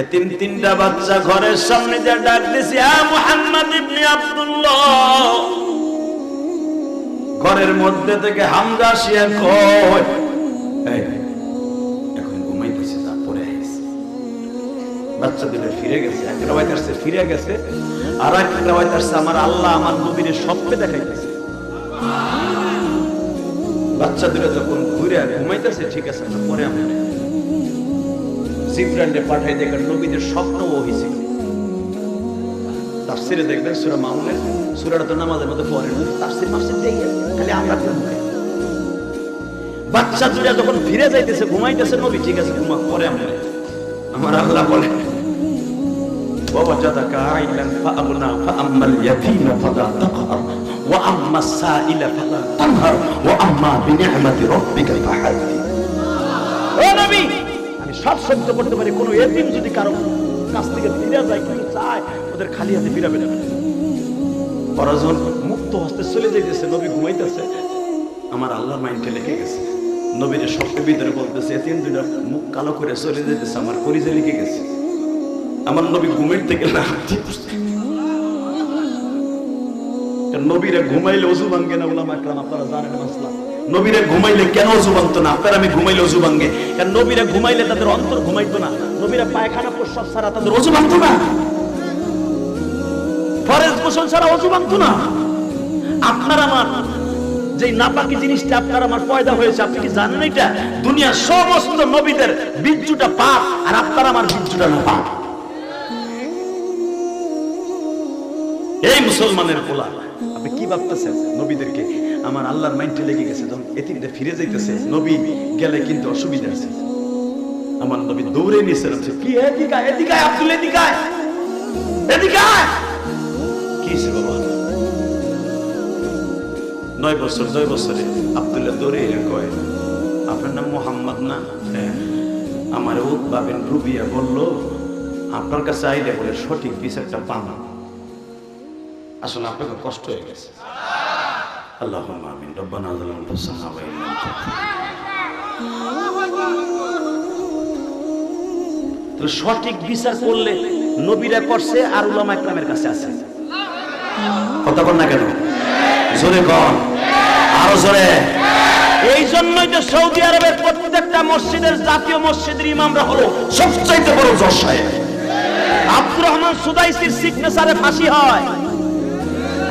এতিম তিনটা বাচ্চা ঘরের সামনে দিয়ে ডাক দিছে, আ মুহাম্মদ ইবনে আব্দুল্লাহ। ঘরের মধ্যে থেকে হামজা শিয়া কয়, এখন ঘুমাইতেছে, তারপরে আইছে। বাচ্চা দিলে ফিরে গেছে, এক রাওয়ায়াত আছে ফিরে গেছে, আর এক রাওয়ায়াত আছে আমার আল্লাহ আমার নবীর স্বপ্নে দেখাইতেছে। বাচ্চা দিলে যখন ঘুরে ঘুমাইতেছে, ঠিক আছে পরে আমরা জিবরাইলকে পাঠাই দেখেন নবীদের স্বপ্নও হয়েছিল। তাফসিরে দেখবেন সূরা মাউনের, সূরাটা তো নামাজের মধ্যে পড়ে না, তাফসির মাফসির দেখে খালি আমরা পড়ব। বাচ্চা দুইটা যখন ফিরে যাইতেছে, ঘুমাইতেছে নবী, ঠিক আছে ঘুমা, পরে আমরা। আমার আল্লাহ বলে, ওয়াজাদাকা আইলান ফাআগনা ফাআম্মাল ইয়াতীমা ফালা তাকহার ওয়া আম্মাস সাইলা ফালা তানহার ওয়া আম্মা বিনি'মাতি রাব্বিকা ফাহাদ্দিস। ও নবী, সব সহ্য করতে পারি, কোন এতিম যদি কারো কাছ থেকে ফিরে যায়, কিন্তু চায় ওদের খালি হাতে ফিরাবে না। পরাজন মুক্ত হস্তে চলে যাইতেছে, নবী ঘুমাইতেছে, আমার আল্লাহর মাইন্ডে লেগে গেছে। নবীর স্বপ্নের ভিতরে বলতেছে, এতিম দুইটা মুখ কালো করে চলে যাইতেছে, আমার কলিজা লেগে গেছে। আমার নবী ঘুমের থেকে লাফতে উঠছে। নবীরা ঘুমাইলে ওযু ভাঙে না, উলামা একরাম আপনারা জানেন মাসলা। নবীরা ঘুমাইলে কেন ওযু ভাঙতো না? আপনারা আমি ঘুমাইলে ওযু ভাঙে, কারণ নবীরা ঘুমাইলে তাদের অন্তর ঘুমাইতো না। নবীরা পায়খানা প্রস্রাব ছাড়া তাদের ওযু ভাঙতো না, ফরজ গোসল ছাড়া ওযু ভাঙতো না। আপনার আমার যে নাপাকি জিনিসটা আপনার আমার পয়দা হয়েছে, আপনি কি জানেন এটা? দুনিয়ার সমস্ত নবীদের বীর্যটা পাপ, আর আপনার আমার বীর্যটা না পাপ। এই মুসলমানের পোলা, আপনি কি ভাবতেছেন নবীদেরকে? আমার আল্লাহর মাইন্ডে লেগে গেছে, যখন এতিমটা ফিরে যাইতেছে, নবী গেলে কিন্তু অসুবিধা আছে। আমার নবী দৌড়ে নিয়েছে, কি এদিকে এদিকে আব্দুল এদিকে এদিকে কি হয়েছে বাবা? 9 বছরে আব্দুল্লাহ দৌড়ে এলে কয়, আপনার নাম মোহাম্মদ না? হ্যাঁ। আমার উতবা বিন রুবিয়া বলল আপনার কাছে আইলে বলে সঠিক বিচারটা পান। আসলে আপনাকে কষ্ট হয়ে গেছে। আল্লাহুম্মা আমিন। রব্বানা যালামনা আনফুসানা ওয়া ইন লাম তাগফির। সঠিক বিচার করলে নবীরা করছে, আর উলামা একরামের কাছে আছে। কথা বল না কেন? জোরে কর, আরো জোরে। এই জন্যই তো সৌদি আরবের প্রত্যেকটা মসজিদের জাতীয় মসজিদের ইমামরা হলো সবচাইতে বড় জজ সাহেব। আব্দুর রহমান সুদাইসির সিগনেচারে ফাঁসি হয়,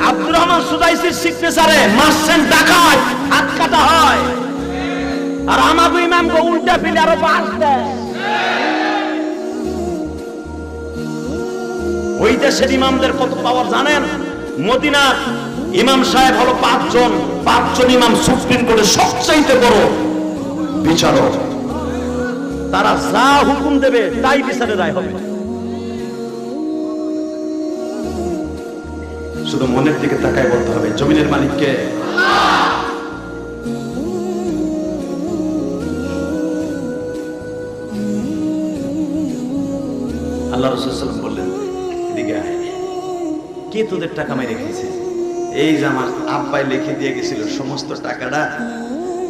আব্দুর রহমান সুদাইসির সিগনেচারে মাসেন ডাকাত হাত কাটা হয়, আর আমাগো ইমামকে উল্টা ফেলে আরো বাস দেয়। ওই দেশের ইমামদের কত পাওয়ার জানেন? মদিনা ইমাম সাহেব হলো 5 জন ইমাম সুপ্রিম কোর্টের সবচাইতে বড় বিচারক। তারা যা হুকুম দেবে তাই বিচারে রায় হবে। শুধু মনের দিকে তাকায় বলতে হবে, জমিনের মালিককে। আল্লাহ রাসূল সাল্লাল্লাহু আলাইহি ওয়াসাল্লাম বললেন, এদিকে আয়, কে তোদের টাকা মেরে রেখেছে? এই যে আমার আব্বাই লিখে দিয়ে গেছিল, সমস্ত টাকাটা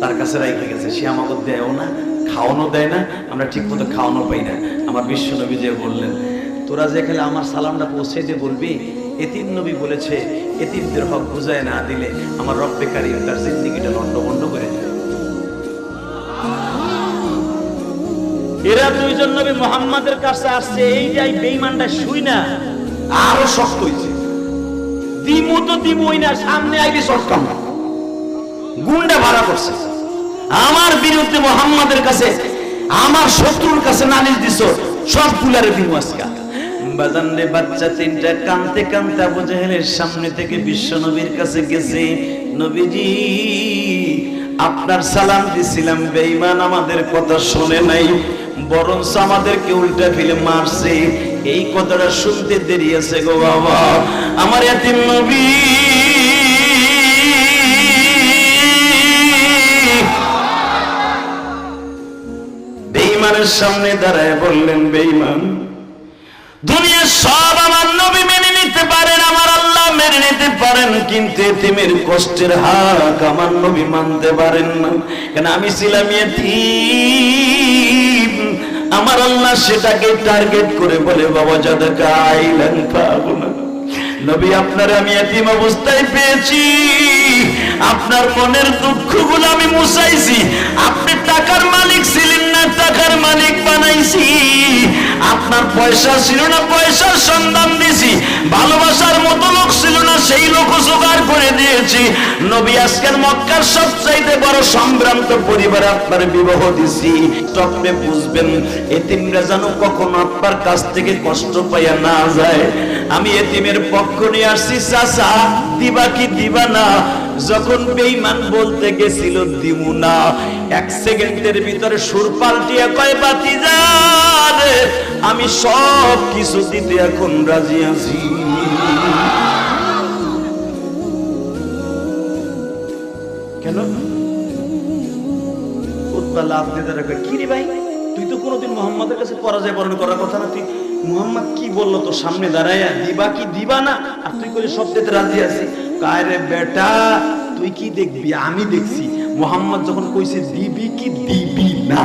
তার কাছে রেখে গেছে। সে আমাকে দেয়ও না, খাওয়ানো দেয় না, আমরা ঠিক মতো খাওয়ানো পাই না। আমার বিশ্ব নবী যে বললেন, তোরা যে খেলে আমার সালামটা পৌঁছে দিয়ে বলবি, এতিম নবী বলেছে এতিমদের হক বুঝায় না দিলে আমার রব্বে কারীম তার জিন্দেগিটা লন্ডভন্ড করে দেবে। এরা 2 জন নবী মুহাম্মাদের কাছে আসছে, এইটাই বেঈমানটা শুই না আরো শক্ত হইছে। দিমু তো দিমুই না, সামনে আইবি সরকার গুন্ডা ভাড়া করছে আমার বিরুদ্ধে। মুহাম্মাদের কাছে আমার শত্রুর কাছে নালিশ দিছো, সব গুলারে দিমু আজকে। বাজানরে বাচ্চা 3টা কানতে কানতে আবু জাহেলের সামনে থেকে বিশ্ব নবীর কাছে গেছে, নবীজি আপনার সালাম দিছিলাম, বেঈমান আমাদের কথা শুনে নাই, বরঞ্চ আমাদেরকে উল্টা ফেলে মারছে। এই কথাটা শুনতে দেরি আছে গো বাবা। আমার এতিম নবী বেঈমানের সামনে দাঁড়ায় বললেন, বেঈমান, দুনিয়ার সব আমার নবী মেনে নিতে পারেন, আমার আল্লাহ মেনে নিতে পারেন, কিন্তু এতিমের কষ্টের হাক আমার নবী মানতে পারেন না। কেন? আমি ছিলাম এতিম, আমার আল্লাহ সেটাকে টার্গেট করে বলে বাবা জাদাকা আইলান ফাগুনা, নবী আপনারে আমি এতিম অবস্থায় পেয়েছি, আপনার মনের দুঃখগুলো আমি মুছাইছি, আপনি টাকার মালিক ছিলেন না, টাকার মালিক বানাইছি, আপনার পয়সা ছিল না, পয়সার সন্ধান দিছি, ভালোবাসার মতো লোক ছিল না, সেই লোক জোগাড় করে দিয়েছি। নবী আজকের মক্কার সবচাইতে বড় সম্ভ্রান্ত পরিবারে আপনার বিবাহ দিছি। স্বপ্নে বুঝবেন এতিমরা যেন কখনো আপনার কাছ থেকে কষ্ট পাইয়া না যায়। আমি এতিমের পক্ষ নিয়ে আসছি, চাচা দিবা কি দিবা না? যখন বেঈমান বলতে গেছিল দিমু না, এক সেকেন্ডের ভিতরে সুর পাল্টিয়ে কয় বাতিজা রে, আমি সব কিছু দিতে এখন রাজি আছি। কেন উৎপালা আপনি তারা কি রে ভাই, তুই তো কোনোদিন মোহাম্মদের কাছে পরাজয় বরণ করার কথা না, তুই মোহাম্মদ কি বললো তোর সামনে দাঁড়াইয়া দিবা কি দিবা না, আর তুই করে সব দিতে রাজি আছি। কায়রে বেটা তুই কি দেখবি, আমি দেখছি মোহাম্মদ যখন কইছে দিবি কি দিবি না,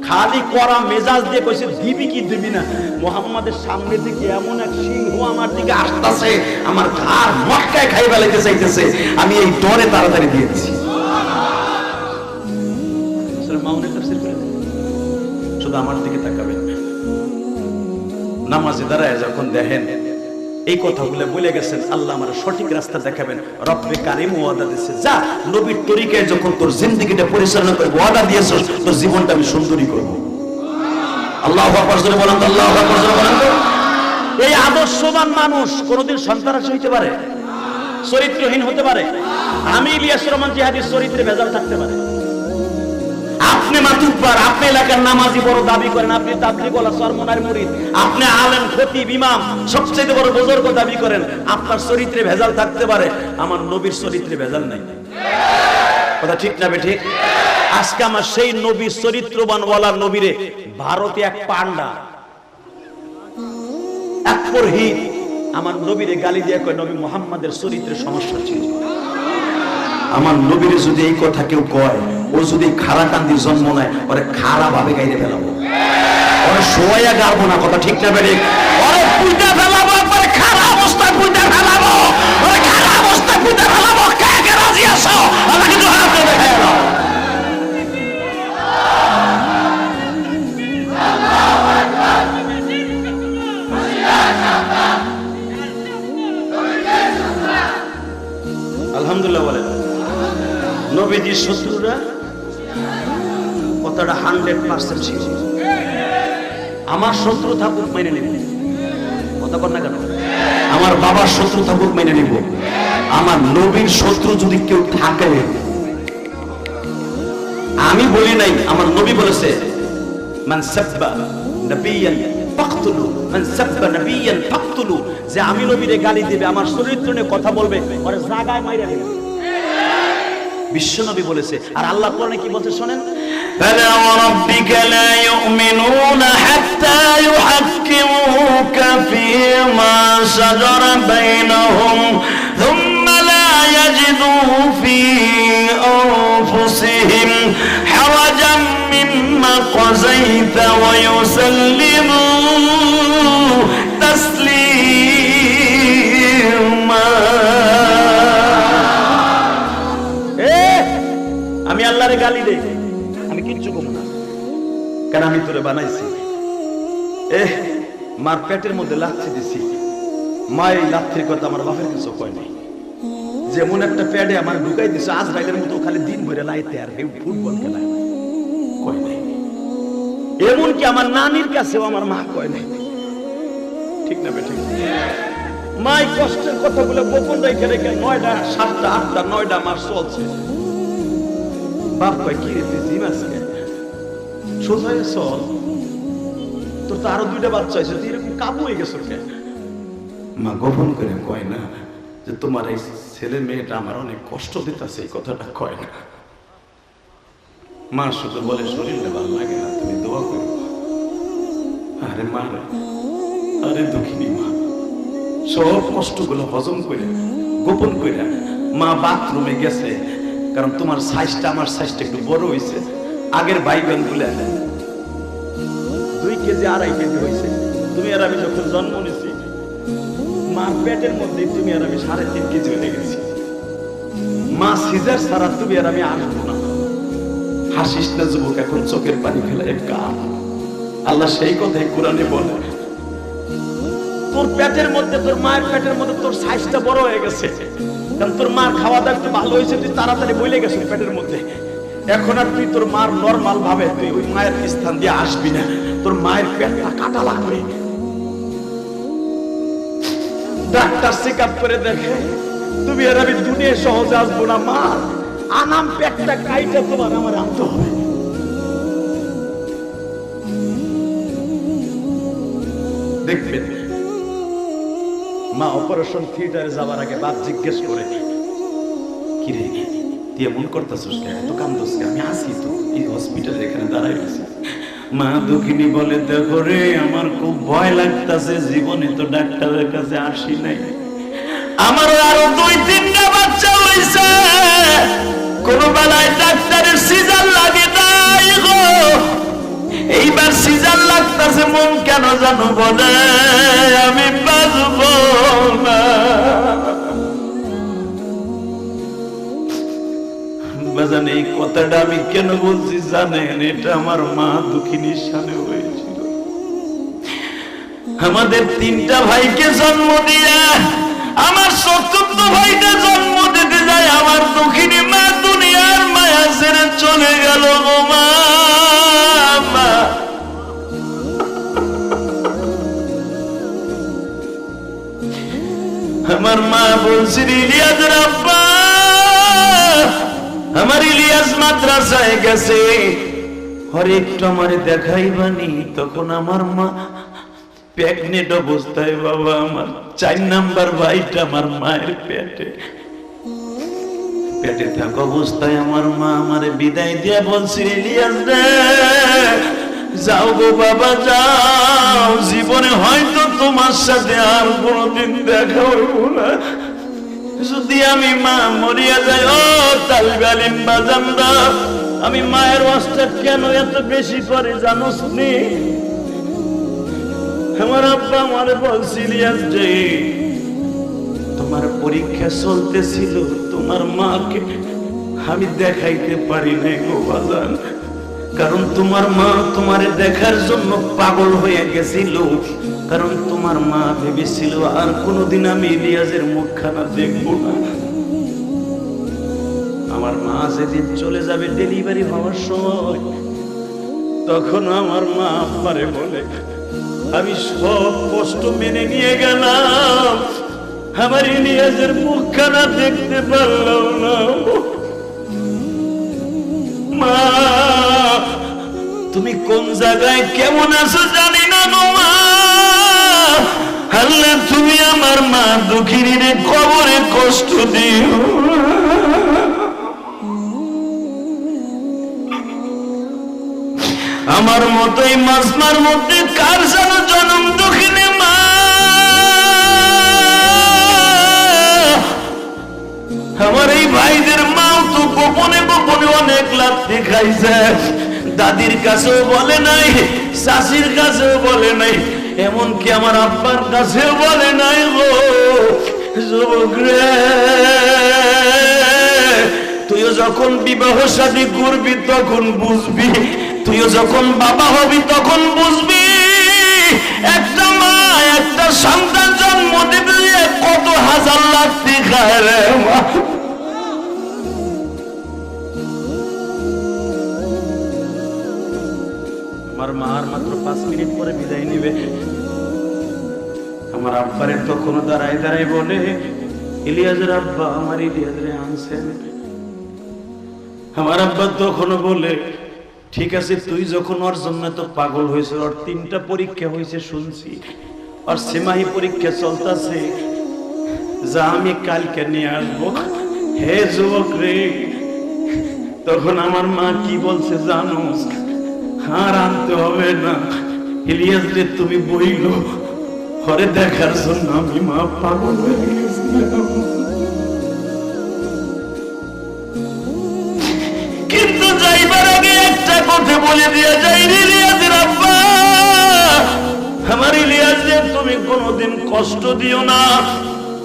খালি করা মেজাজ দিয়ে কইছে দিবি কি দিবি না, মোহাম্মদের সামনে থেকে এমন এক সিংহ আমার দিকে আসতেছে, আমার ঘাড় মটকায় খাই ফেলাইতে চাইতেছে, আমি এই ডরে তাড়াতাড়ি দিয়েছি। মাউনে তাফসীর করে শুধু আমার দিকে তাকাবেন, নামাজে দাঁড়ায় যখন দেখেন এই কথাগুলো বলে গেছেন, আল্লাহ আমার সঠিক রাস্তা দেখাবেন, রব্বে কারিম ওয়াদা দিয়েছে, যা নবীর তরিকায় যখন তোর জিন্দেগিটা পরিচালনা করবো, ওয়াদা দিয়েছিস তোর জীবনটা আমি সুন্দরী করব। আল্লাহু আকবার জোরে বলেন তো, আল্লাহু আকবার জোরে বলেন তো। এই আদর্শবান মানুষ কোনোদিন সন্ত্রাসী হইতে পারে, চরিত্রহীন হতে পারে, আমি ইলিয়াস রহমান জিহাদির চরিত্রে ভেজাল থাকতে পারে। আপনি মাতুব্বার, আপনি এলাকার নামাজি বড় দাবি করেন, আপনি তাবলীগ ওয়ালা সরমনার মুরিদ, আপনি আলেম খতিব ইমাম সবচেয়ে বড় বুজুর্গ দাবি করেন, আপনার চরিত্রে ভেজাল থাকতে পারে, আমার নবীর চরিত্রে ভেজাল নাই। কথা ঠিক না বেঠিক? আজকে আমার সেই নবীর চরিত্রবান ওয়ালা নবীরে ভারতে এক পান্ডা, এক পুরোহিত আমার নবীরে গালি দিয়ে কয় নবী মুহাম্মাদের চরিত্রে সমস্যা ছিল। আমার নবীরে যদি এই কথা কেউ কয়, ও যদি খারা কান্দি জন্ম নেয়, ওরে খারাপ ভাবে গাইতে ফেলাবো, ওরে শোয়া গাড়বো না। কথা ঠিক না বেঠিক? ওরে পুইতা ফেলাবো, একবারে খারাপ অবস্থায় পুইতা ফেলাবো, ওরে খারাপ অবস্থায় পুইতা ফেলাবো। কে কে রাজি আছো? আমরা কিন্তু হাত দিয়ে দেখাই দাও। আলহামদুলিল্লাহ বলেন। নবীজির শত্রুরা কথাটা 100% ছিল। আমার শত্রু থাকুক মেনে নেব, কথা বল না কেন? আমার বাবার শত্রু থাকুক মেনে নেব, আমার নবীর শত্রু যদি কেউ থাকে, আমি বলি নাই, আমার নবী বলেছে মান সাব্বা নবিয়ান ফাকতুলু, মান সাব্বা নবিয়ান ফাকতুলু, যে আমি নবীরে গালি দিবে, আমার চরিত্র নিয়ে কথা বলবে, ওরে জায়গায় মাইরা দিবে। বিশ্বনবী বলেছে। আর আল্লাহ কোরআনে কি বলছে শুনেন, ফালা ওয়ারাব্বিকা লা ইউমিনুনা হাত্তা ইউহাক্কিমুকা ফীমা শাজারা বাইনাহুম থুম্মা লা ইয়াজিদু ফী আনফুসিহিম হারাজাম মিম্মা কাযাইতা ওয়া ইউসাল্লিমু তাসলিমা। আমি আল্লাহরে গালি দেই, আমি কিচ্ছু কম না, কারণ আমি তোরে বানাইছি। মার পেটের মধ্যে লাথি দিছি, মা এই লাথির কথা আমার বাপের কিছু কয় নাই। যেমন একটা প্যাডে আমার ঢুকাই দিছে, আজরাইলের মতো খালি দিন ভরে লাইতে আর ফুটবল খেলায় কয় নাই। এমনকি আমার নানির কাছেও আমার মা কয় নাই। ঠিক না বেঠিক? মাই কষ্টের কথাগুলো গোপন রেখে রেখে 9টা 7টা 8টা 9টা মাস চলছে। বাপ কয় কি রে তুই জিম আজকে সোজা চল, তোর তো আরো 2টা বাচ্চা হয়েছে, তুই এরকম কাবু হয়ে গেছো কে? মা গোপন করে কয় না যে তোমার এই ছেলে মেয়েটা আমার অনেক কষ্ট দিতেছে, এই কথাটা কয় না। মা শুধু বলে শরীরে ভালো লাগে না, তুমি দোয়া করো। আরে মা রে, আরে দুঃখিনী মা, সব কষ্টগুলো হজম করে গোপন করে মা বাথরুমে গেছে, কারণ তোমার সাইজটা আমার সাইজটা একটু বড় হয়েছে। আগের ভাই বোন গুলো 2 কেজি 2.5 কেজি হয়েছে। তুমি আর আমি যখন জন্ম নিছি মার পেটের মধ্যে তুমি আর আমি 3.5 কেজি হয়ে গেছি। মা সিজার ছাড়া তুমি আর আমি আসবো না। হাসিস না যুবক, এখন চোখের পানি ফেলে কাঁদ। আল্লাহ সেই কথাই কোরআনে বলে, তোর পেটের মধ্যে, তোর মায়ের পেটের মধ্যে তোর সাইজটা বড় হয়ে গেছে, কারণ তোর মার খাওয়া দাওয়া একটু ভালো হয়েছে, তুই তাড়াতাড়ি বলে গেছিস পেটের মধ্যে। এখন আর তুই তোর মার নরমাল ভাবে তুই ওই মায়ের স্থান দিয়ে আসবি না, তোর মায়ের পেটটা কাটা লাগবে। ডাক্তার চেক আপ করে দেখে তুমি আর আমি দুনিয়া সহজে আসবো না। মা আনাম পেটটা কাইটা তোমার আমার আনতে হবে। দেখবেন মা অপারেশন থিয়েটারে যাওয়ার আগে বাপ জিজ্ঞেস করে, কি রে তুই এমন করতেছিস কেন, এত কান্দছিস কেন? আমি আসি তো এই হসপিটালে এখানে দাঁড়াই আছি। মা দুঃখিনী বলে, দেখো রে আমার খুব ভয় লাগতেছে, জীবনে তো ডাক্তারের কাছে আসি নাই, আমার আরো 2-3টা বাচ্চা হইছে, কোন বেলায় ডাক্তারের সিজার লাগে নাই গো, এইবার সিজার লাগতেছে, মন কেন জানো বলে আমি বাঁচবো না। বাজান এই কথাটা আমি কেন বলছি জানেন? এটা আমার মা দুঃখিনীর সামনে হয়েছিল। আমাদের 3টা ভাইকে জন্ম দিয়ে আমার 4র্থ ভাইটা জন্ম দিতে যায়, আমার দুঃখিনী মা দুনিয়ার মায়া ছেড়ে চলে গেল গো মা। আমার মা বলছিল, ইলিয়াসের আব্বা, আমার ইলিয়াস মাদ্রাসায় গেছে, আর একটু আমারে দেখাইবানি। তখন আমার মা প্রেগনেন্ট অবস্থায়, বাবা আমার 4 নাম্বার ভাইটা আমার মায়ের পেটে থাকা অবস্থায় আমার মা আমারে বিদায় দিয়ে বলছিল, ইলিয়াস রে যাও গো বাবা যাও, জীবনে হয়তো তোমার সাথে আর কোনদিন দেখা হইব না, যদি আমি মা মরিয়া যাই। ও তালিবে আলিম বাজানরা, আমি মায়ের ওয়াজটা কেন এত বেশি করে জানোস নি? আমার আব্বা আমারে বলছিল, যে তোমার পরীক্ষা চলতেছিল, তোমার মাকে আমি দেখাইতে পারি নাই গো বাজান, কারণ তোমার মা তোমারে দেখার জন্য পাগল হয়ে গেছিল, কারণ তোমার মা ভেবেছিল আর কোনোদিন আমি ইলিয়াসের মুখখানা দেখবো না। আমার মা যেদিন চলে যাবে ডেলিভারি হওয়ার সময়, তখন আমার মা আমারে বলে, আমি সব কষ্ট মেনে নিয়ে গেলাম, আমার ইলিয়াসের মুখখানা দেখতে পারলাম না। মা তুমি কোন জায়গায় কেমন আছো জানি না গো মা, আল্লাহ তুমি আমার মা দুঃখিনীরে কবরে কষ্ট দিও। আমার মতোই মাসমার মধ্যে কার যেন জন্ম দুঃখিনী মা, আমার এই ভাইদের মাও তো গোপনে গোপনে অনেক লাথি খাইছে, দাদির কাছেও বলে নাই, শাশির কাছেও বলে নাই, এমনকি আমার আব্বার কাছেও বলে নাই গো। যুবক রে, তুইও যখন বিবাহ শাদী করবি তখন বুঝবি, তুইও যখন বাবা হবি তখন বুঝবি, একটা মা একটা সন্তান জন্ম দিতে কত হাজার লাথি খায় রে মা। আমার মা আর মাত্র 5 মিনিট পরে বিদায় নিবে। আমার আব্বারে তখনও দাঁড়ায় দাঁড়ায় বলে, ইলিয়াসের আব্বা আমার ইলিয়াসরে আনছেন। আমার আব্বা তখনও বলে, ঠিক আছে তুই যখন ওর জন্য তো পাগল হয়েছে, ওর 3টা পরীক্ষা হয়েছে শুনছি, আর সেমাহি পরীক্ষা চলতেছে, যা আমি কালকে নিয়ে আসবো। হে যুবক রে, তখন আমার মা কি বলছে জানো? আর আনতে হবে না, ইলিয়াস রে তুমি বইল, ঘরে দেখার জন্য আমি মা পাগল হয়ে গেছিলাম। কিন্তু যাইবার আগে একটা কথা বলে দিয়ে যাই, ইলিয়াসের আব্বা আমার ইলিয়াস যে তুমি কোনোদিন কষ্ট দিও না,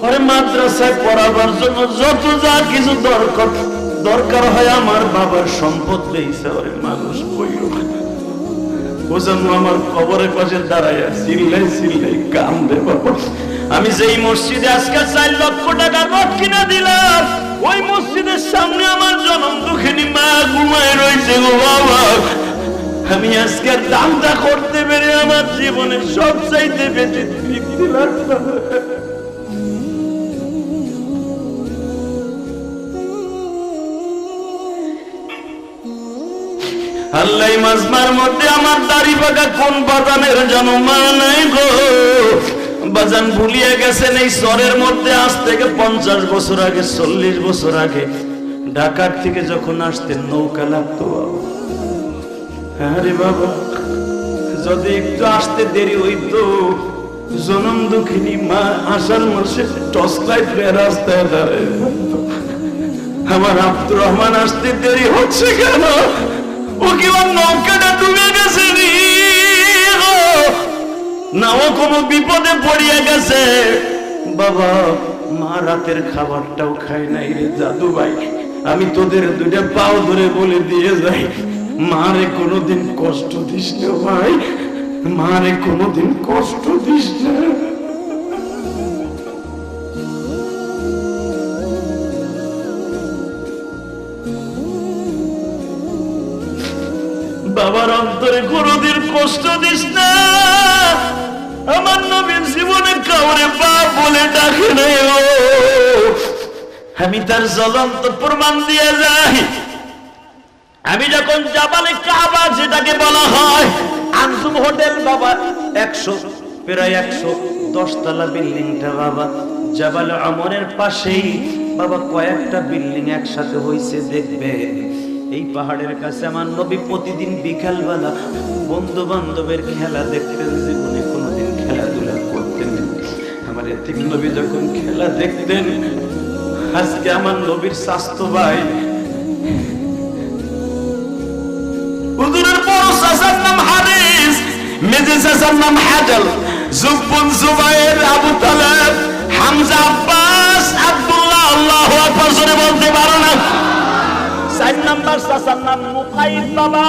আরে মাদ্রাসায় পড়াবার জন্য যত যা কিছু দরকার হয় আমার বাবার সম্পদ পেয়েছে, ওরে মানুষ কইও ও যেন আমার কবরের পাশে দাঁড়াইয়া চিল্লাই চিল্লাই কান্দে বাবা। আমি যেই মসজিদে আজকে 4 লক্ষ টাকা নোট কিনা দিলাম, ওই মসজিদের সামনে আমার জনম দুঃখিনী মা ঘুমায় রয়েছে গো বাবা। আমি আজকের দানটা করতে পেরে আমার জীবনের সব চাইতে বেশি তৃপ্তি লাগতো। আল্লাহ মাজমার মধ্যে আমার দাড়ি পাকা কোন বাজানের জানো মা নাই গো। বাজান ভুলিয়ে গেছেন এই শহরের মধ্যে আজ থেকে 50 বছর আগে 40 বছর আগে ঢাকার থেকে যখন আসতেন নৌকা লাগতো। আরে বাবা যদি একটু আসতে দেরি হইতো, জনম দুঃখিনী মা আষাঢ় মাসে টর্চ লাইট রাস্তায় দাঁড়ায়। আমার আব্দুর রহমান আসতে দেরি হচ্ছে কেন? ও কি ওর নৌকাটা ডুবে গেছে না ও কোনো বিপদে পড়িয়া গেছে? বাবা মা রাতের খাবারটাও খায় নাই রে জাদু ভাই। আমি তোদের 2টা পাও ধরে বলে দিয়ে যাই, মারে কোনোদিন কষ্ট দিস না ভাই, মারে কোনোদিন কষ্ট দিস না। বাবার অন্তরে কোনোদিন কষ্ট দিস না। আমার নবীর জীবনে কাউরে বাপ বলে ডাকে নাই। আমি তার জ্বলন্ত প্রমাণ দিয়ে যাই। আমি যখন জাবালে কাবা যেটাকে বলা হয় আনসুম হোটেল বাবা, 100 প্রায় 110 তলা বিল্ডিংটা বাবা জাবাল আমরের পাশেই বাবা কয়েকটা বিল্ডিং একসাথে হয়েছে। দেখবে এই পাহাড়ের কাছে আমার নবী প্রতিদিন বিকালবেলা বন্ধু বান্ধবের খেলা দেখতেন। জীবনে কোনোদিন খেলাধুলা করতেন। আমার এতিম নবী যখন খেলা দেখতেন, আজকে আমার নবীর স্বাস্থ্য ভাই হুজুরের বড় চাচার নাম হারিস, মেজে চাচার নাম হাজাল, জুবন জুবাইর, আবু তালেব, হামজা, আব্বাস, আব্দুল্লাহ। আল্লাহু আকবার জোরে বলতে পারো না? 4 নাম্বার চাচার নাম মুকাইদ বাবা।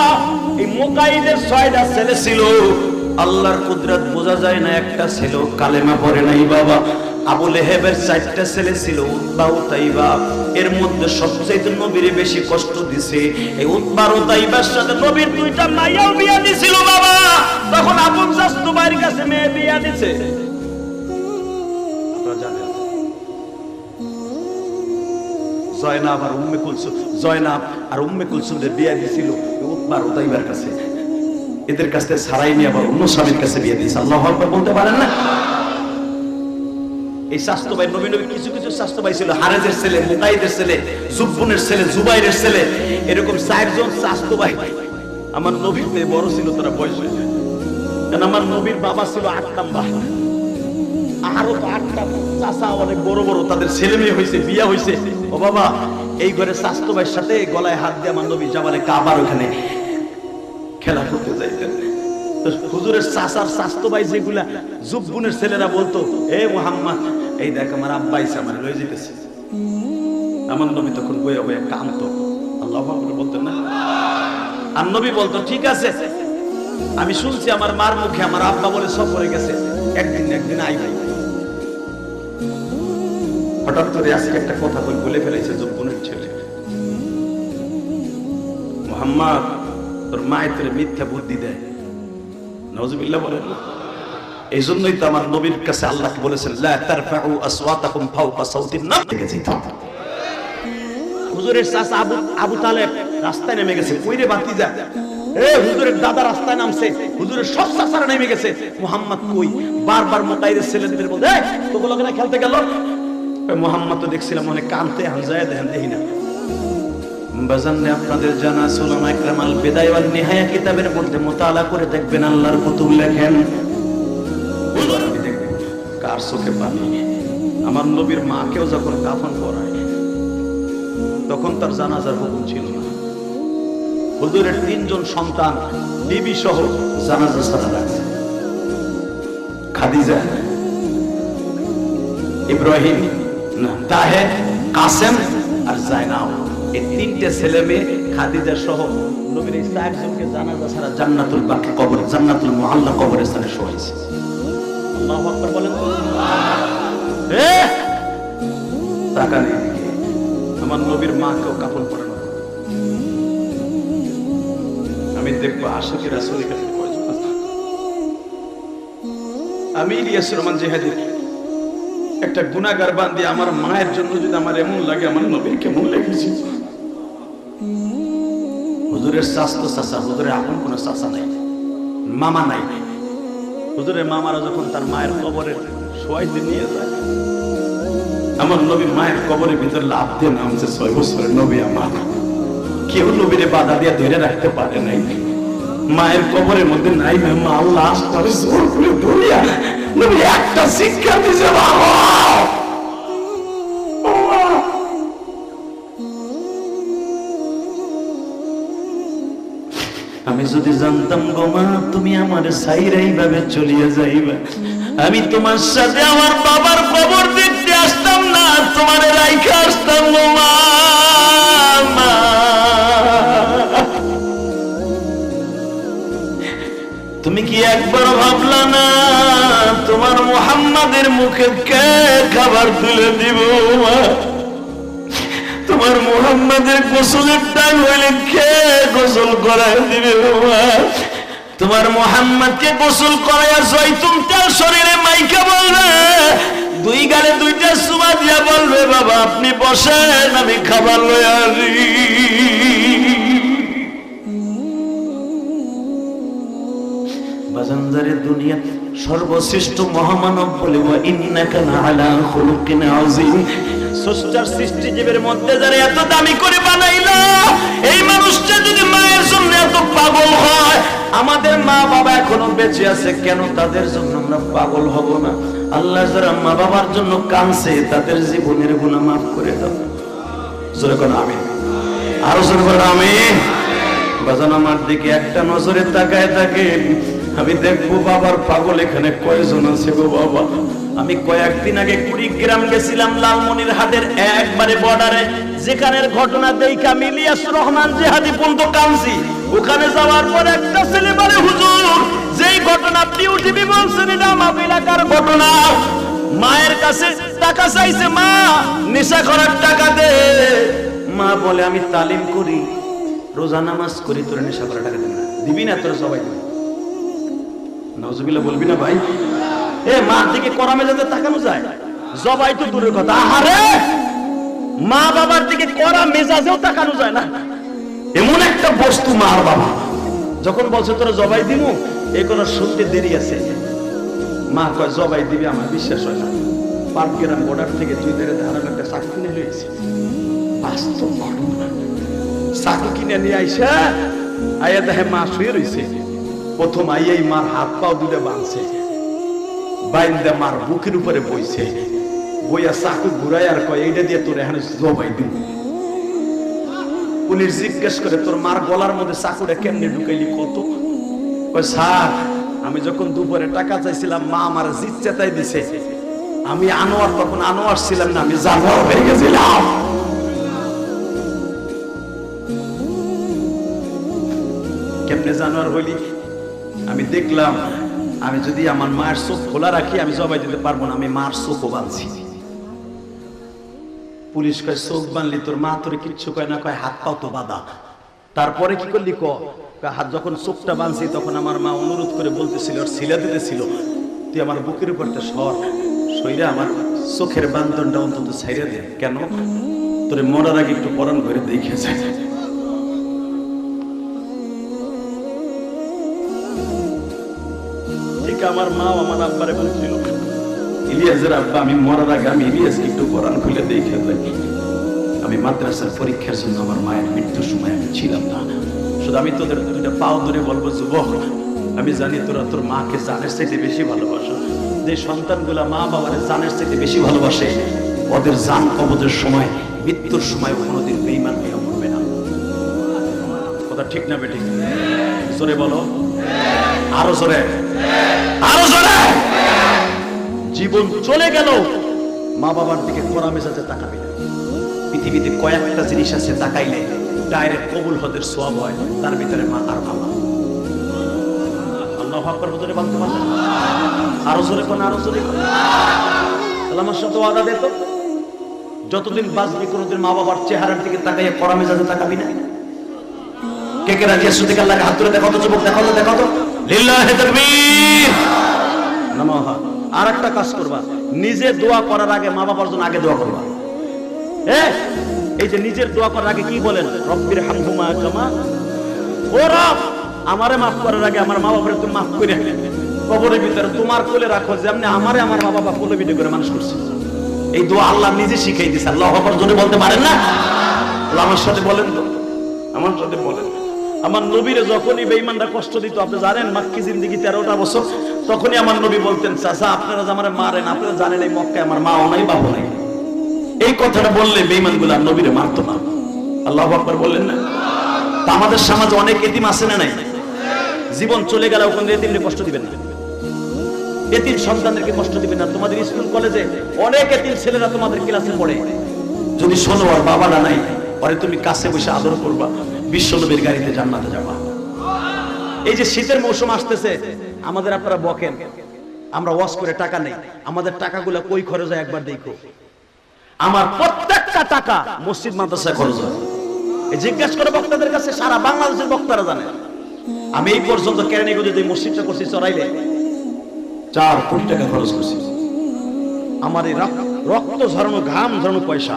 এই মুকাইদের 6টা ছেলে ছিল। আল্লাহর কুদরত বোঝা যায় না, একটা ছিল কালেমা পড়ে নাই বাবা। আবু লেহেবের 4টা ছেলে ছিল উতবা উতাইবা। এর মধ্যে সবচেয়ে নবীর বেশি কষ্ট দিছে এই উতবা উতাইবার সাথে নবীর 2টা মাইয়াও বিয়া দিছিল বাবা। তখন আবু জাস্তু ভাইয়ের কাছে মেয়ে বিয়া দিছে। আপনারা জানেন জয়নাব আর উম্মে কুলসুম, জয়নাব আর উম্মে কুলসুমের বিয়া দিছিল উতবা উতাইবার কাছে। এদের কাছে ছাড়াই নিয়ে আবার অন্য স্বামীর কাছে বিয়ে দিয়েছে। আল্লাহু আকবার বলতে পারেন না? এই স্বাস্থ্য ভাই নবী নবী কিছু কিছু স্বাস্থ্য ভাই ছিল, হারেজের ছেলে, মুকাইদের ছেলে, জুবনের ছেলে, জুবাইরের ছেলে, এরকম 4 জন স্বাস্থ্য ভাই আমার নবীর চেয়ে বড় ছিল তারা বয়সে। কারণ আমার নবীর বাবা ছিল 8 নাম্বার, আরো তো 8টা চাচা অনেক বড় বড়, তাদের ছেলে মেয়ে হয়েছে, বিয়া হয়েছে। ও বাবা এই ঘরে স্বাস্থ্য ভাইয়ের সাথে গলায় হাত দিয়ে আমার নবী জামালে কাবার ওখানে খেলা করতে যাইতেন। হুজুরের চাচার স্বাস্থ্য ভাই যেগুলা জুবনের ছেলেরা বলতো, এ মুহাম্মদ এই দেখ আমার আব্বা আইছে আমার লয়ে যেতেছে। আমার নবী তখন বইয়া বইয়া কাঁদতো। আল্লাহু আকবার বলতেন না? আর নবী বলতো ঠিক আছে, আমি শুনছি আমার মার মুখে আমার আব্বা বলে সফরে গেছে, একদিন আইবে। হঠাৎ করে আজকে একটা কথা বলে ফেলেছে জুবনের ছেলে, মুহাম্মদ তোর মায়ের তোর মিথ্যা বুদ্ধি দেয়। নাউযুবিল্লাহ বলেন। এই জন্যই তো আমার নবীর কাছে আল্লাহ বলেছেন লা তারফাউ আসওয়াতাকুম ফাওকা সাউতিন নাস। হুজুরের চাচা আবু তালেব রাস্তায় নেমে গেছে, কইরে ভাতিজা এ হুজুরের দাদা রাস্তায় নামছে, হুজুরের সব চাচারা নেমে গেছে, মুহাম্মদ কই? বারবার মুকাইদের ছেলেদের বলতে এই তোগুলো কেন খেলতে গেল? মুহাম্মদ তো দেখছিলাম অনেক কানতে হামজায় দেখেন দেখি না। বাজানে আপনাদের জানা সুলামা ইকরাম আল বিদায় ওয়াল নিহায়া কিতাবের মধ্যে মুতালা করে দেখবেন আল্লাহর কুতুব লেখেন কার চোখে পানি। আমার নবীর মাকেও যখন কাফন পরায় তখন তার জানাজার হুকুম ছিল না। হুজুরের 3 জন সন্তান বিবি সহ জানাজা ছাড়া রাখছে। খাদিজা, ইব্রাহিম না তাহের, কাসেম আর জায়নাব, এই তিনটে ছেলে মেয়ে খাদিজা সহ নবীর ঈসা একজনকে জানাজা ছাড়া জান্নাতুল বাকি কবর, জান্নাতুল মুআল্লা কবরস্থানে শোয়াইছে। আল্লাহু আকবার বলেন। টাকা নেই, আমার নবীর মাকেও কাফন পরানো। আমি দেখবো আশিকি রাসূলের কাছে কয়জন আছে। আমি ইলিয়াস রহমান জিহাদি একটা গুনাহগার বান্দি, আমার মায়ের জন্য যদি আমার এমন লাগে, আমার নবীর কেমন লেগেছে। হুজুরের চাচা চাচা, হুজুরের আপন কোনো চাচা নাই, মামা নাই। হুজুরের মামারা যখন তার মায়ের কবরের শোয়াইতে নিয়ে যায়, আমার নবী মায়ের কবরের ভিতর লাফ দিয়ে নামছে। 6 বছরের নবী আমার, কেউ নবীরে বাধা দিয়ে ধরে রাখতে পারে নাই। মায়ের কবরের মধ্যে নাই মা, আল্লাহ আসলে জোর করে ধরিয়া নবী একটা শিক্ষা দিয়েছে। বাবা আমি যদি জানতাম গো মা তুমি আমার সাইরা এইভাবে চলিয়া যাইবা, আমি তোমার সাথে আমার বাবার কবর দেখতে আসতাম না, তোমার রাইখা আসতাম গো মা। তুমি কি একবার ভাবলা না তোমার মুহাম্মাদের মুখে কে খাবার তুলে দিব? তোমার মুহাম্মাদের গোসলের টাইম হইলে কে গোসল করায় দিবে? তোমার মুহাম্মাদকে গোসল করাইয়া জয়তুন তেল শরীরে মাইকা বলবে, 2 গালে 2টা সুমা দিয়া বলবে, বাবা আপনি বসেন আমি খাবার লইয়া আসি। বাজানজারে দুনিয়া সর্বশ্রেষ্ঠ মহামানব বলিব, ইন্নাকা লাআলা খুলুকিন আযীম। স্রষ্টার সৃষ্টি জীবের মধ্যে যারা এত দামি করে বানাইলো, এই মানুষটা যদি মায়ের জন্য এত পাগল হয়, আমাদের মা বাবা এখনো বেঁচে আছে, কেন তাদের জন্য আমরা পাগল হব না? আল্লাহ যারা মা বাবার জন্য কাঁদছে তাদের জীবনের গুনাহ মাফ করে দাও। জোরে কোন আমিন, আরো জোরে বলো আমিন। বাজান আমার দিকে একটা নজরে তাকায় থাকে, আমি দেখবো বাবার পাগল এখানে কয়জন আছে গো বাবা। আমি কয়েকদিন আগে কুড়িগ্রাম গেছিলাম, লালমনিরহাটের একবারে বর্ডারে, যেখানের ঘটনা দেখা ইলিয়াস রহমান জিহাদি পর্যন্ত কাঁদছি। ওখানে যাওয়ার পর একটা ছেলে বলে, হুজুর যেই ঘটনা আপনি টিভি বলছেন এটা আমার এলাকার ঘটনা। মায়ের কাছে টাকা চাইছে, মা নেশা করার টাকা দে। মা বলে আমি তালিম করি, রোজা নামাজ করি, তোর নেশা করার টাকা দেব না। দিবি না তোর সবাই নাউজুবিল্লাহ বলবি না ভাই? মার দিকে করামে যাতে তাকানো যায়, জবাই তো দূরের কথা, আহারে মা বাবার দিকে করা মেজাজেও তাকানো যায় না। এমন একটা বস্তু মার বাবা, যখন বলছে তোরা জবাই দিমু, এই কথা শুনতে দেরি আছে। মা কয় জবাই দিবি, আমার বিশ্বাস হয় না। পাটগ্রাম বর্ডার থেকে 2 ধারে ধারালো একটা চাকু কিনে লইছে। বাস্তব ঘটনা, চাকু কিনে নিয়ে আইসা আয়া দেখে মা শুয়ে রয়েছে। প্রথম আইয়াই মার হাত পাও দুটো বাঁধছে, বাইন্দা মার বুকের উপরে বইছে, বইয়া চাকু ঘুরাই আর কয় এইটা দিয়ে তোর এখানে জবাই দিব। পুলিশ জিজ্ঞেস করে তোর মার গলার মধ্যে চাকুটা কেমনে ঢুকাইলি কত? কয় স্যার আমি যখন দুপুরে টাকা চাইছিলাম মা আমার জিত চেতাই দিছে, আমি আনোয়ার তখন আনোয়ার ছিলাম না, আমি জানোয়ার হয়ে গেছিলাম। কেমনে জানোয়ার হইলি? আমি দেখলাম আমি যদি আমার মায়ের চোখ খোলা রাখি আমি জবাই দিতে পারবো না, আমি মার চোখও বাঁধছি। পুলিশ কয় চোখ বাঁধলি তোর মা তোরে কিচ্ছু কয় না, কয় হাত পাও তো বাঁধা। তারপরে কি করলি? হাত যখন চোখটা বাঁধছি তখন আমার মা অনুরোধ করে বলতেছিল, আর ছিলা দিতেছিল, তুই আমার বুকের উপরতে সর, সইরা আমার চোখের বান্ধনটা অন্তত ছাইরা দে। কেন? তোরে মরার আগে একটু পরাণ করে দেখে যায়। আমার মা আমার আব্বারে বলেছিল, ইলিয়াসের আব্বা আমি মরার আগে আমি ইলিয়াসকে একটু কোরআন খুলে দেখে যাই। আমি মাদ্রাসার পরীক্ষার জন্য আমার মায়ের মৃত্যুর সময় আমি ছিলাম না। শুধু আমি তোদের 2টা পাও ধরে বলবো, যুবক আমি জানি তোরা তোর মাকে জানের চাইতে বেশি ভালোবাসো। যে সন্তানগুলা মা বাবারে জানের চাইতে বেশি ভালোবাসে, ওদের জান কবজের সময়, মৃত্যুর সময় কোনোদিন বেঈমান হয়ে মরবে না। কথা ঠিক না বেঠিক? জোরে বলো, আরো জোরে, আরো জোরে। জীবন চলে গেল মা বাবার দিকে কড়া মেজাজে তাকাবি না। পৃথিবীতে কয়েকটা জিনিস আছে তাকাইলে ডাইরেক্ট কবুল হদের সওয়াব হয়, তার ভিতরে মা আর বাবা। আল্লাহু আকবার বলে বলতে পারলেন? আরো জোরে কোন, আরো জোরে কোন। তাহলে আমার সাথে ওয়াদা দে তো, যতদিন বাঁচবি কোনদিন মা বাবার চেহারার দিকে তাকাইয়া কড়া মেজাজে তাকাবি না। কে কে রাজি আছো? দেখে আল্লাহকে হাত তুলে দেখো তো, যুবক দেখো তো, দেখো তো। লিল্লাহি তাকবীর। নামাহ। আর একটা কাজ করবা, নিজে দোয়া করার আগে মা বাবার জন্য আগে দোয়া করবা। এই যে নিজের দোয়া করার আগে কি বলেন? রব্বির হামহুমা কামা, ও রব আমারে মাফ করার আগে আমার মা বাবারে তুমি মাফ করে কবরের ভিতরে তোমার কোলে রাখো, যেমনি আমারে আমার মা বাবা কোলে পিঠে করে মানুষ করছে। এই দোয়া আল্লাহ নিজে শিখাই দিয়েছে। আল্লাহু আকবার জোরে বলতে পারেন না? আমার সাথে বলেন তো, আমার সাথে বলেন। আমার নবীরে যখনই বেঈমানরা কষ্ট দিত, আপনি জানেন মাক্কি জিন্দেগি 13টা বছর, তখনই আমার নবী বলতেন, চাচা আপনারা যে আমারে মারেন, আপনারা জানেন এই মক্কায় আমার মা নাই বাবা নাই। এই কথাটা বললে বেঈমানগুলো আর নবীরে মারতো না। আল্লাহু আকবার বললেন না? তা আমাদের সমাজে অনেক এতিম আছে না নাই? জীবন চলে গেল ওখানে এতিমকে কষ্ট দিবেন না, এতিম সন্তানদেরকে কষ্ট দিবেন না। তোমাদের স্কুল কলেজে অনেক এতিম ছেলেরা তোমাদের ক্লাসে পড়ে, যদি শোনো আর বাবারা নাই, পরে তুমি কাছে বসে আদর করবা, বিশ্বনবীর গাড়িতে জান্নাতে যাবা। এই যে শীতের মৌসুম আসতেছে, আমাদের আপনারা বকেন আমরা ওয়াশ করে টাকা নেই, আমাদের টাকাগুলো কই খরচ হয় একবার দেখো। আমার প্রত্যেকটা টাকা মসজিদ মাদ্রাসায় খরচ হয়। জিজ্ঞাসা করে বক্তাদের কাছে, সারা বাংলাদেশের বক্তারা জানে। আমি এই পর্যন্ত কেরানীগঞ্জে যে মসজিদটা করছি চড়াইলে 4 কোটি টাকা খরচ করছি। আমার এই রক্ত ঝরানো ঘাম ঝরানো পয়সা।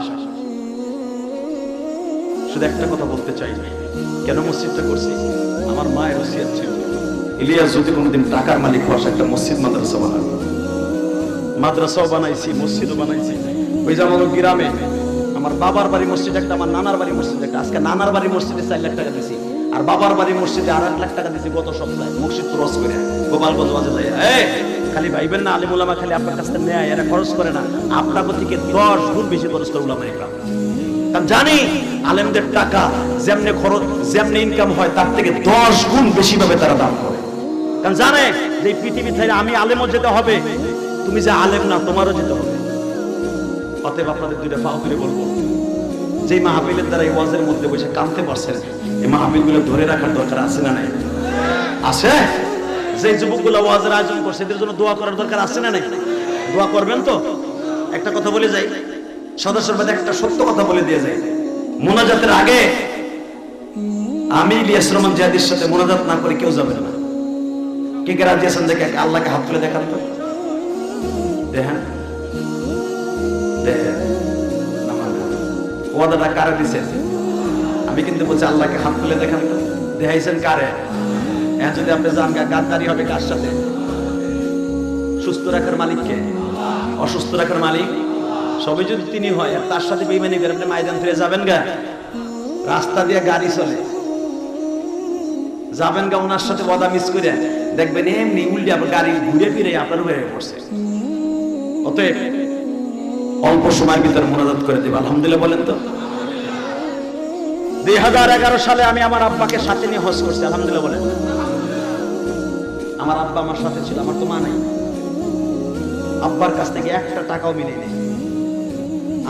শুধু একটা কথা বলতে চাই, কেন মসজিদটা করছি? আমার মায়ের ওসিয়ত ছিল, ইলিয়াস যদি কোনোদিন টাকার মালিক হওয়ার একটা মসজিদ মাদ্রাসা বানাবো। মাদ্রাসাও বানাইছি, মসজিদও বানাইছি। ওই যেমন গ্রামে আমার বাবার বাড়ি মসজিদ একটা, আমার নানার বাড়ি মসজিদ একটা। আজকে নানার বাড়ি মসজিদে 4 লাখ টাকা দিছি, আর বাবার বাড়ি মসজিদে 8 লাখ টাকা দিছি গত সপ্তাহে। মসজিদ ক্রস করে গোপালগঞ্জ বাজে যায়। খালি ভাইবেন না আলিম উলামা খালি আপনার কাছ থেকে নেয়, এরা খরচ করে না। আপনার থেকে 10 গুণ বেশি খরচ করে উলামা ইকরাম। কারণ জানি আলেমদের টাকা যেমনি খরচ যেমনি ইনকাম হয়, তার থেকে 10 গুণ বেশি ভাবে তারা দান করে। কারণ জানে যে পৃথিবী থেকে আমি আলেমও যেতে হবে, তুমি যে আলেম না তোমারও যেতে হবে। অতএব আপনাদের দুইটা পাও করে বলবো, যে মাহফিলের দ্বারা এই ওয়াজের মধ্যে বসে কাঁদতে পারছেন, এই মাহফিলগুলো ধরে রাখার দরকার আছে না নাই? আছে। যে যুবকগুলো ওয়াজের আয়োজন করছে এদের জন্য দোয়া করার দরকার আছে না নাই? দোয়া করবেন তো? একটা কথা বলে যাই, সদস্যের মধ্যে একটা সত্য কথা বলে দিয়ে যাই। মোনাজাতের আগে আমি ইলিয়াস রহমান জিহাদির সাথে মোনাজাত না করে কেউ যাবেন না। কে কে রাজি আছেন? দেখে আল্লাহকে হাত তুলে দেখান তো, দেখেন দেখেন ওয়াদাটা কারে দিছেন? আমি কিন্তু বলছি আল্লাহকে হাত তুলে দেখান তো, দেখাইছেন কারে? যদি আপনি যান, গাদ্দারি হবে কার সাথে? সুস্থ রাখার মালিককে, অসুস্থ রাখার মালিক সবই যদি তিনি হয়, আর তার সাথে বেঈমানি করে আপনি ময়দান ফিরে যাবেন গা? রাস্তা দিয়ে গাড়ি চলে যাবেন গা, ওনার সাথে ওয়াদা মিস করে দেখবেন এমনি উল্টে আবার গাড়ি ঘুরে ফিরে আপনার উপরে পড়ছে। অতএব অল্প সময়ের ভিতরে মোনাজাত করে দেব। আলহামদুলিল্লাহ বলেন তো। 2011 সালে আমি আমার আব্বাকে সাথে নিয়ে হজ করছি। আলহামদুলিল্লাহ বলেন। আমার আব্বা আমার সাথে ছিল, আমার তো মা নাই। আব্বার কাছ থেকে একটা টাকাও মিলে নেই।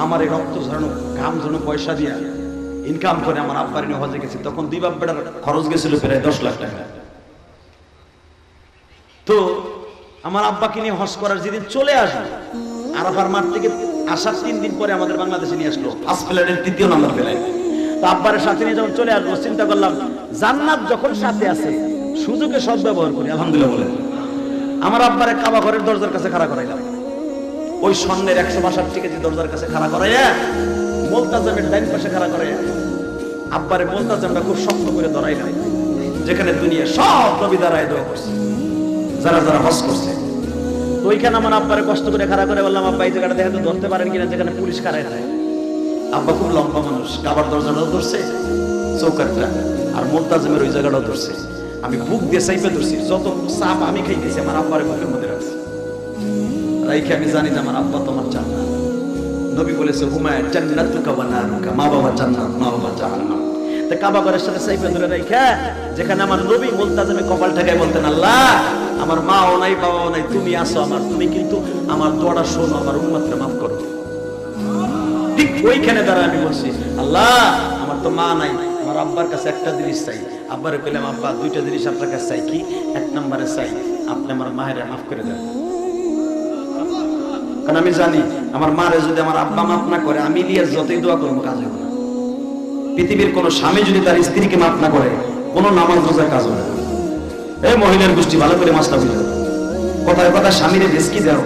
আমার এই রক্ত ঝরানো ঘাম ঝরানো পয়সা দিয়া ইনকাম করে আমার আব্বার নিয়ে হজে গেছি। তখন 2 বাপ বেটার খরচ গেছিল প্রায় 10 লাখ টাকা। তো আমার আব্বাকে নিয়ে হজ করার যেদিন চলে আসলো, আরাফার মাঠ থেকে আসার 3 দিন পরে আমাদের বাংলাদেশে নিয়ে আসলো, ফার্স্ট প্লেনের 3য় নাম্বার প্লেন। তো আব্বারের সাথে নিয়ে যখন চলে আসলো, চিন্তা করলাম জান্নাত যখন সাথে আছে সুযোগে সদ ব্যবহার করি। আলহামদুলিল্লাহ বলেন। আমার আব্বারে কাবা ঘরের দরজার কাছে খাড়া করাইলাম, ওই স্বর্ণের 162 কেজি দরজার কাছে খাড়া করাইয়া মুলতাজামের ডাইন পাশে খাড়া করাইয়া আব্বারে মুলতাজামটা খুব শক্ত করে ধরাইলাম, যেখানে দুনিয়া সব নবী দাঁড়ায় দোয়া করছে, যারা যারা হজ করছে। তো ওইখানে আমার আব্বারে কষ্ট করে খাড়া করে বললাম, আব্বা এই জায়গাটা দেখে তো ধরতে পারেন কিনা, যেখানে পুলিশ খাড়ায় থাকে। আব্বা খুব লম্বা মানুষ, কাবার দরজাটাও ধরছে, চৌকাটটা আর মুলতাজামের ওই জায়গাটাও ধরছে। আমি বুক দিয়ে চাইপে ধরছি, যত চাপ আমি খাইতেছি আমার আব্বারে বুকের মধ্যে রাখছি। রাইখে আমি জানি যে আমার আব্বা তোমার জান্নাত। নবী বলেছে হুমায় জান্নাতুকা ওয়া নারুকা, মা বাবা জান্নাত, মা বাবা জাহান্নাম। তা কাবা ঘরের সাথে সাইফে ধরে রাখা, যেখানে আমার নবী মুলতাজিমে কপাল ঠেকায় বলতেন, আল্লাহ আমার মাও নাই বাবাও নাই, তুমি আসো আমার, তুমি কিন্তু আমার দোয়াটা শোনো, আমার উম্মতকে মাফ করো। ঠিক ওইখানে দাঁড়ায় আমি বলছি, আল্লাহ আমার তো মা নাই, আমার আব্বার কাছে একটা জিনিস চাই। আব্বারে কইলাম, আব্বা দুইটা জিনিস আপনার কাছে চাই। কি? এক নম্বরে চাই আপনি আমার মায়ের মাফ করে দেন, কারণ আমি জানি আমার মারে যদি আমার আব্বা মাফ না করে, আমি ইলিয়াস যতই দোয়া করবো কাজ হবে না। পৃথিবীর কোন স্বামী যদি তার স্ত্রীকে মাফ না করে, কোন নামাজ রোজার কাজ হবে না। এই মহিলার গোষ্ঠী ভালো করে মাছটা বুঝো, কথায় কথা স্বামীরে বেশকি দাও,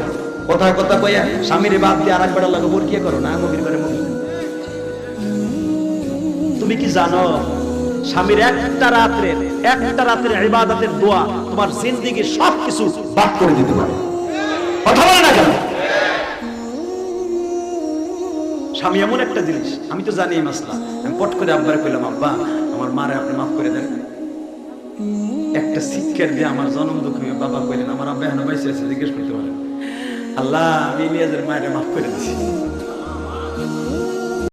কথায় কথা কইয়া স্বামীরে বাদ দিয়ে আর এক বেড়া লাগে বরকিয়া করো না, মগির করে মগির। তুমি কি জানো স্বামীর একটা রাতের ইবাদতের দোয়া তোমার জিন্দেগীর সবকিছু বাদ করে দিতে পারে? কথা বলে না কেন? স্বামী এমন একটা জিনিস, আমি তো জানি এই মাসলা। আমি পট করে আব্বারে কইলাম, আব্বা আমার মারে আপনি মাফ করে দেন। একটা শিক্ষার দিয়ে আমার জন্ম দুঃখ হয়ে বাবা কইলেন, আমার আব্বা এখনো বাইসে আছে, জিজ্ঞেস করতে পারেন। আল্লাহ আমি ইলিয়াসের মায়ের মাফ করে দিছি।